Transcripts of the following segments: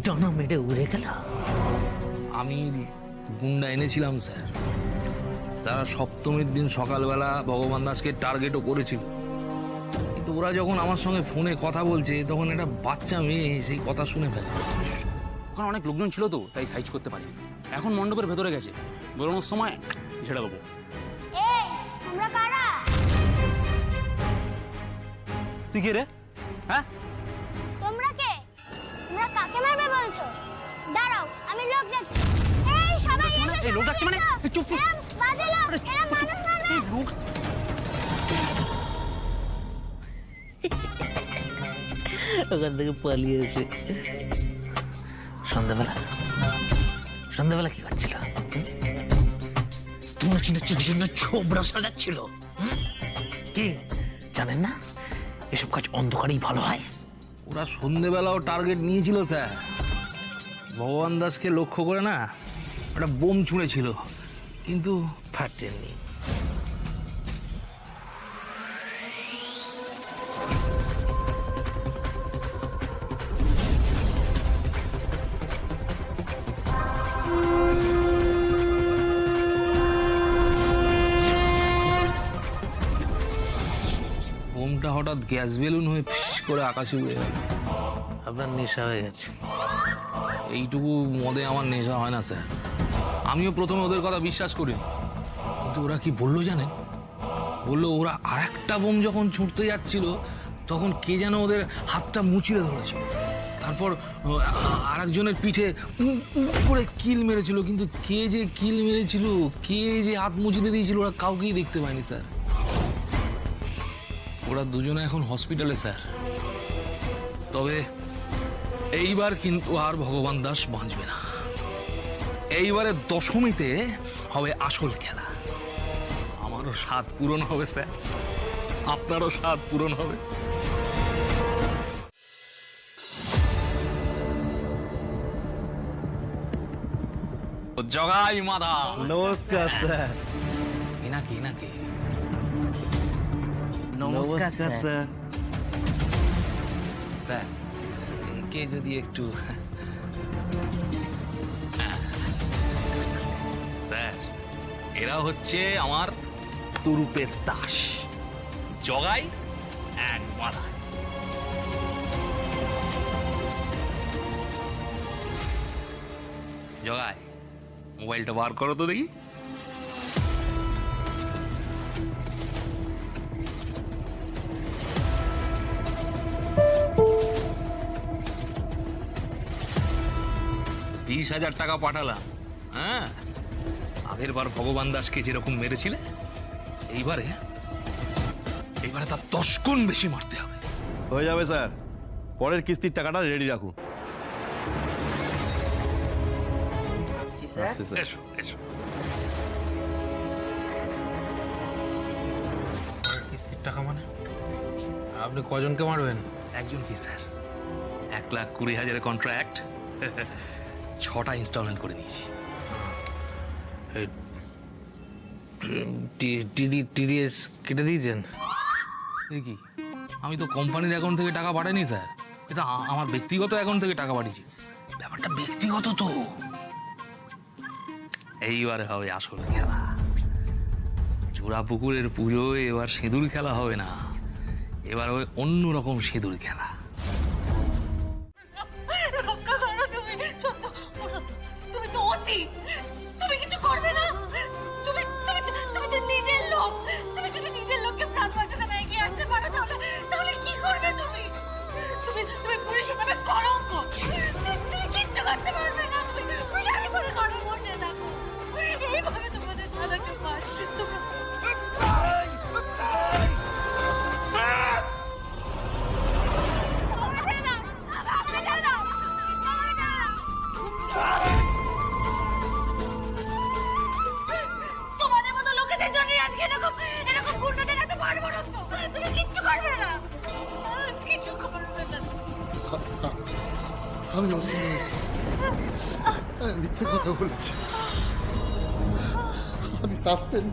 ডানা মেরে উড়ে গেল। আমি গুন্ডা এনেছিলাম স্যার, তারা সপ্তমীর দিন সকালবেলা ভগবান দাসকে টার্গেটও করেছিল। কিন্তু ওরা যখন আমার সঙ্গে ফোনে কথা বলছে তখন একটা বাচ্চা মেয়ে সেই কথা শুনে ফেলে। ওখানে অনেক লোকজন ছিল তো, তাই সাইজ করতে পারি। এখন মণ্ডপের ভেতরে গেছে, বেরোনোর সময় ছেড়ে দেবো। তোমরা কারা? তুই কে রে? হ্যাঁ, তোমরা কে? তোমরা কাকে মারবে বলছো? দাঁড়াও, আমি লোক ডাকছি। এই সবাই এসো। এই লোক ডাকছে মানে? চুপ চুপ। এরা বাজে লোক, এরা মানুষ মারবে। এই লোক ওখান থেকে পালিয়ে এসে সন্ধ্যাবেলা সন্ধ্যাবেলা কি করছিল? তোমার চিন্তা ছোবরা সাজাচ্ছিল। কি জানেন না এসব কাজ অন্ধকারেই ভালো হয়? ওরা সন্ধেবেলাও টার্গেট নিয়েছিল স্যার। ভগবান দাসকে লক্ষ্য করে না একটা বোম ছুঁড়েছিল, কিন্তু ফাটেনি। বোমটা হঠাৎ গ্যাস বেলুন হয়ে ফিস করে আকাশে উড়ে গেল। আপনার নেশা হয়ে গেছে। এইটুকু মদে আমার নেশা হয় না স্যার। আমিও প্রথমে ওদের কথা বিশ্বাস করি, কিন্তু ওরা কি বললো জানেন? বললো ওরা আর একটা বোম যখন ছুটতে যাচ্ছিল তখন কে যেন ওদের হাতটা মুচিয়ে ধরেছিল। তারপর আর একজনের পিঠে করে কিল মেরেছিল, কিন্তু কে যে কিল মেরেছিল, কে যে হাত মুচিয়ে দিয়েছিল ওরা কাউকেই দেখতে পায়নি স্যার। ওরা দুজনে এখন হসপিটালে স্যার। তবে এইবার কিন্তু আর ভগবান দাস বাঁচবে না। এইবারে দশমীতে হবে আসল খেলা। আমারও স্বাদ পূরণ হবে স্যার, আপনারও স্বাদ পূরণ হবে। জগাই মাদা। নমস্কার স্যার। এনাকে এনাকে নমস্কার স্যার। স্যার একে যদি একটু স্যার, এরা হচ্ছে আমার তুরুপের দাস, জগাই অ্যান্ড মাদা। জগাই, মোবাইলটা বার করো তো দেখি। $20,000 পাঠালাম। হ্যাঁ, আগের বার ভগবান দাসকে যেরকম মেরেছিলে এইবারে তার 10 গুণ বেশি মারতে হবে। হয়ে যাবে স্যার, পরের কিস্তির টাকাটা রেডি রাখুন। আসছি স্যার। এসো এসো। কিস্তির টাকা মানে? আপনি কজনকে মারবেন? একজন কি স্যার, 1,20,000 কন্ট্রাক্ট 6টা ইনস্টলমেন্ট করে দিয়েছি। টিডিএস কেটে দিয়েছেন? এ কি, আমি তো কোম্পানির অ্যাকাউন্ট থেকে টাকা পাঠাইনি স্যার, এটা আমার ব্যক্তিগত অ্যাকাউন্ট থেকে টাকা পাঠিয়েছি। ব্যাপারটা ব্যক্তিগত তো। এইবারে হবে আসল খেলা। জোড়া পুকুরের পুজোয় এবার সিঁদুর খেলা হবে না, এবার হবে অন্যরকম সিঁদুর খেলা। রক্ষা করো তুমি। সত্য, ও সত্য, তুমি তো ওসি, তুমি কিছু করবে না। তুমি তুমি তুমি তো নিজের লোক। তুমি যদি নিজের লোককে প্রাণ বাঁচাতে না এগিয়ে আসতে পারো তাহলে কি করবে তুমি? তুমি তুমি পুলিশের নামে কলঙ্ক। তুমি কিচ্ছু করতে পারবে না। তুমি শাড়ি পরে ঘরে বসে থাকো। এইভাবে তোমাদের দাদাকে মারছে তোমরা। তোমাদের মতো লোকেদের জন্য আজকে এরকম গুন্ডাদের এত বর্বরত্ব। তুমি কিচ্ছু করবে না, কিছু করবে না। আমি মিথ্যে কথা বলছি, আমি সাসপেন্ড।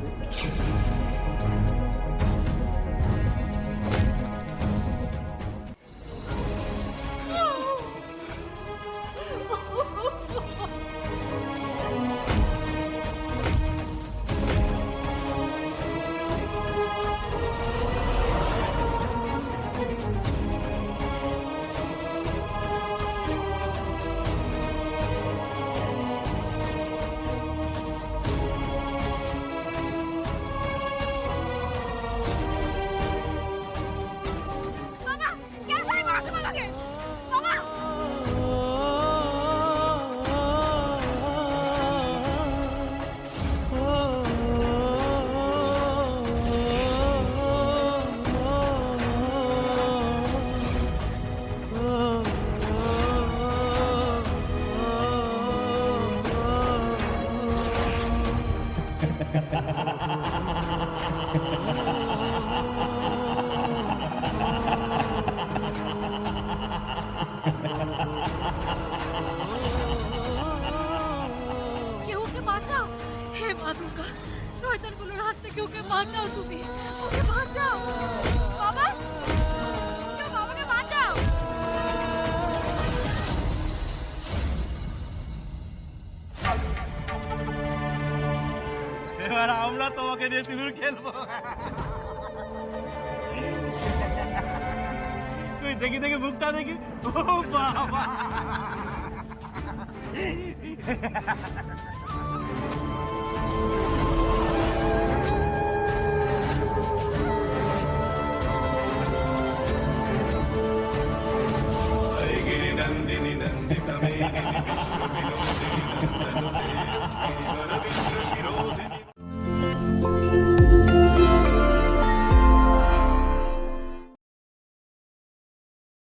বাঁচাও তুমি, ওকে বাঁচাও বাবা, কেউ বাবাকে বাঁচাও। এবার আমরা তোমাকে নিয়ে সিঁদুর খেলবো। তুই দেখি দেখি মুখটা দেখি। ও বাবা